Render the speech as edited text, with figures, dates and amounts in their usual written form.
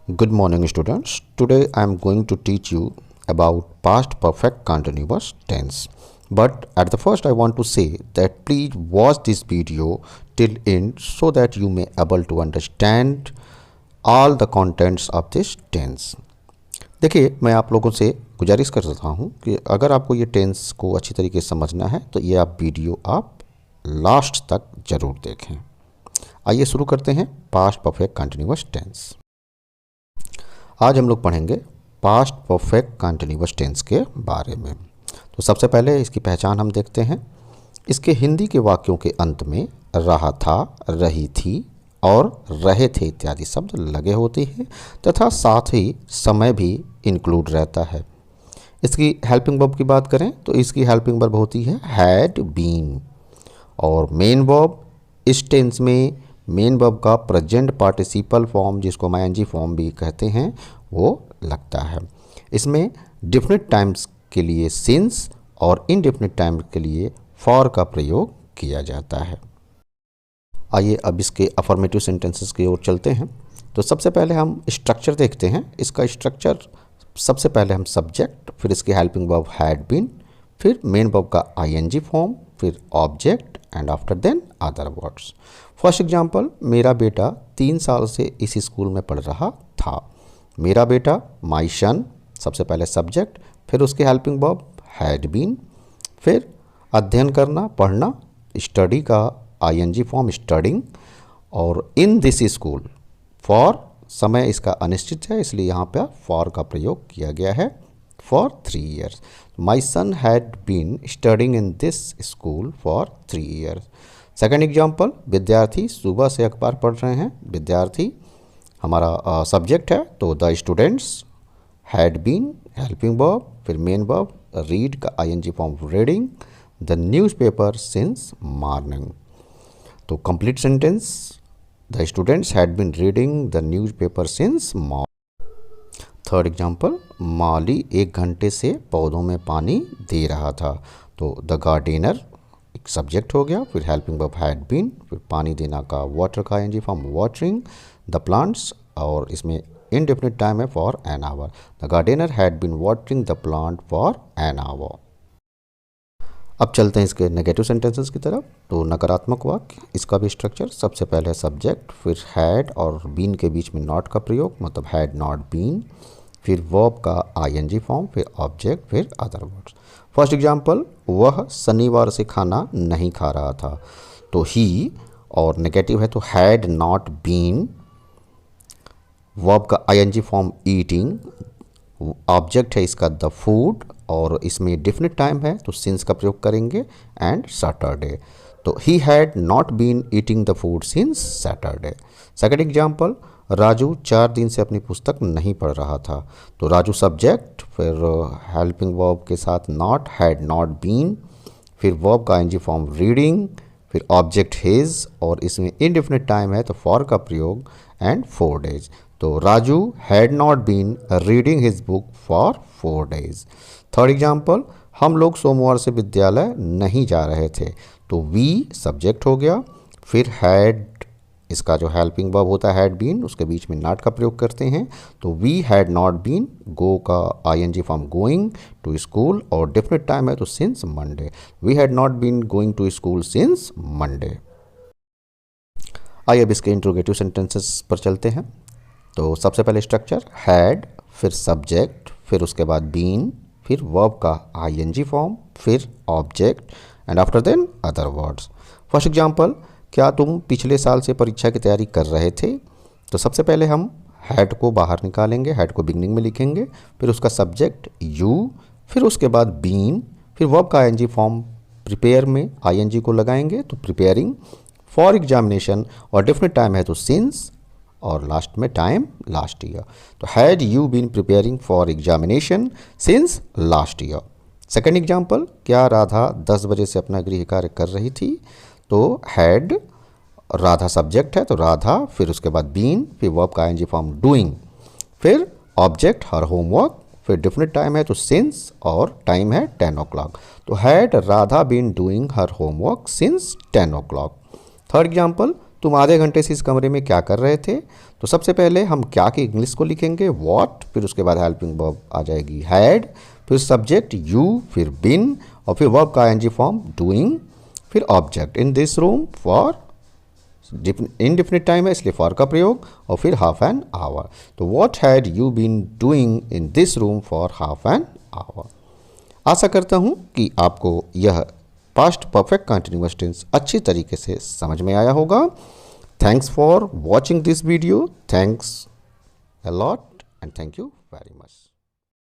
Good morning, students. Today I am going to teach you about past perfect continuous tense. But at the first, I want to say that please watch this video till end so that you may able to understand all the contents of this tense. देखिए, मैं आप लोगों से गुजारिश कर रहा हूँ कि अगर आपको ये टेंस को अच्छी तरीके से समझना है तो ये आप वीडियो आप लास्ट तक ज़रूर देखें। आइए शुरू करते हैं पास्ट परफेक्ट कंटिन्यूअस टेंस। आज हम लोग पढ़ेंगे पास्ट परफेक्ट कंटिन्यूअस टेंस के बारे में। तो सबसे पहले इसकी पहचान हम देखते हैं। इसके हिंदी के वाक्यों के अंत में रहा था, रही थी और रहे थे इत्यादि शब्द लगे होते हैं तथा साथ ही समय भी इंक्लूड रहता है। इसकी हेल्पिंग वर्ब की बात करें तो इसकी हेल्पिंग वर्ब होती है हैड बीन, और मेन वर्ब इस टेंस में मेन वर्ब का प्रेजेंट पार्टिसिपल फॉर्म, जिसको आईएनजी फॉर्म भी कहते हैं, वो लगता है। इसमें डिफिनिट टाइम्स के लिए सिंस और इनडिफिनिट टाइम्स के लिए फॉर का प्रयोग किया जाता है। आइए अब इसके अफर्मेटिव सेंटेंसेस की ओर चलते हैं। तो सबसे पहले हम स्ट्रक्चर देखते हैं। इसका स्ट्रक्चर सबसे पहले हम सब्जेक्ट, फिर इसकी हेल्पिंग वर्ब हैड बीन, फिर मेन वर्ब का आईएनजी फॉर्म, फिर object and after then other words. First example, मेरा बेटा 3 साल से इस स्कूल में पढ़ रहा था। मेरा बेटा माई सन, सबसे पहले सब्जेक्ट, फिर उसकी हेल्पिंग वर्ब हैड बीन, फिर अध्ययन करना, पढ़ना, स्टडी का आईएनजी फॉर्म स्टडिंग, और इन दिस स्कूल फॉर समय इसका अनिश्चित है इसलिए यहाँ पे फॉर का प्रयोग किया गया है for 3 years। My son had been studying in this school for 3 years। Second example, विद्यार्थी सुबह से अखबार पढ़ रहे हैं। विद्यार्थी हमारा सब्जेक्ट है तो the students had been helping verb, फिर मेन वर्ब रीड का ING form reading the newspaper since morning. तो complete sentence, the students had been reading the newspaper since morning. Third example, माली 1 घंटे से पौधों में पानी दे रहा था। तो द गार्डनर एक सब्जेक्ट हो गया, फिर हेल्पिंग वर्ब हैड बीन, फिर पानी देना का वाटर का ING form watering the plants, और इसमें इनडेफिनिट टाइम है for an hour. The gardener had been watering the plant for an hour. अब चलते हैं इसके नेगेटिव सेंटेंसेस की तरफ। तो नकारात्मक वाक्य, इसका भी स्ट्रक्चर सबसे पहले सब्जेक्ट, फिर हैड और बीन के बीच में नॉट का प्रयोग, मतलब हैड नॉट बीन, फिर वर्ब का आईएनजी फॉर्म, फिर ऑब्जेक्ट, फिर अदर वर्ड्स। फर्स्ट एग्जांपल, वह शनिवार से खाना नहीं खा रहा था। तो ही और नेगेटिव है तो हैड नॉट बीन, वर्ब का आईएनजी फॉर्म ईटिंग, ऑब्जेक्ट है इसका द फूड, और इसमें डेफिनिट टाइम है तो सिंस का प्रयोग करेंगे, एंड सैटरडे। तो he had not been eating the food since Saturday. Second example, Raju 4 दिन से अपनी पुस्तक नहीं पढ़ रहा था। तो राजू सब्जेक्ट, फिर हेल्पिंग वर्ब के साथ नॉट, हैड नॉट बीन, फिर वर्ब का आईएनजी फॉर्म रीडिंग, फिर ऑब्जेक्ट हिज, और इसमें इनडेफिनिट टाइम है तो फॉर का प्रयोग, एंड 4 days। तो Raju had not been reading his book for 4 days। Third example, हम लोग सोमवार से विद्यालय नहीं जा रहे थे। तो वी सब्जेक्ट हो गया, फिर हैड, इसका जो हेल्पिंग वर्ब होता है हैड बीन, उसके बीच में नॉट का प्रयोग करते हैं। तो we had not been, go का ING form going to school, और डेफिनेट टाइम है तो since Monday. We had not been going to school since Monday. आइए अब इसके इंट्रोगेटिव सेंटेंसेस पर चलते हैं। तो सबसे पहले स्ट्रक्चर हैड, फिर सब्जेक्ट, फिर उसके बाद बीन, फिर वर्ब का आईएनजी फॉर्म, फिर object, and after then other words. First example, क्या तुम पिछले साल से परीक्षा की तैयारी कर रहे थे? तो सबसे पहले हम हैड को बाहर निकालेंगे, हैड को बिगनिंग में लिखेंगे, फिर उसका सब्जेक्ट यू, फिर उसके बाद बीन, फिर वर्ब का आईएनजी फॉर्म प्रिपेयर में आईएनजी को लगाएंगे तो प्रिपेयरिंग फॉर एग्जामिनेशन, और डेफिनेट टाइम है तो सिंस, और लास्ट में टाइम लास्ट ईयर। तो had you been preparing for examination since last year. Second example, क्या राधा 10 बजे से अपना गृह कार्य कर रही थी? तो हैड, राधा सब्जेक्ट है तो राधा, फिर उसके बाद बीन, फिर वर्ब का आईएनजी फॉर्म डूइंग, फिर ऑब्जेक्ट हर होमवर्क, फिर डिफिनिट टाइम है तो सिंस, और टाइम है 10 o'clock। तो had Radha been doing her homework since 10 o'clock। Third example, तुम आधे घंटे से इस कमरे में क्या कर रहे थे? तो सबसे पहले हम क्या की इंग्लिश को लिखेंगे व्हाट, फिर उसके बाद हेल्पिंग वर्ब आ जाएगी हैड, फिर सब्जेक्ट यू, फिर बिन, और फिर वर्ब का आईएनजी फॉर्म डूइंग, फिर object in this room for indefinite time है इसलिए फॉर का प्रयोग, और फिर हाफ एन आवर। तो what had you been doing in this room for half an hour. आशा करता हूँ कि आपको यह पास्ट परफेक्ट कंटिन्यूअस टेंस अच्छी तरीके से समझ में आया होगा। Thanks for watching this video, thanks a lot and thank you very much.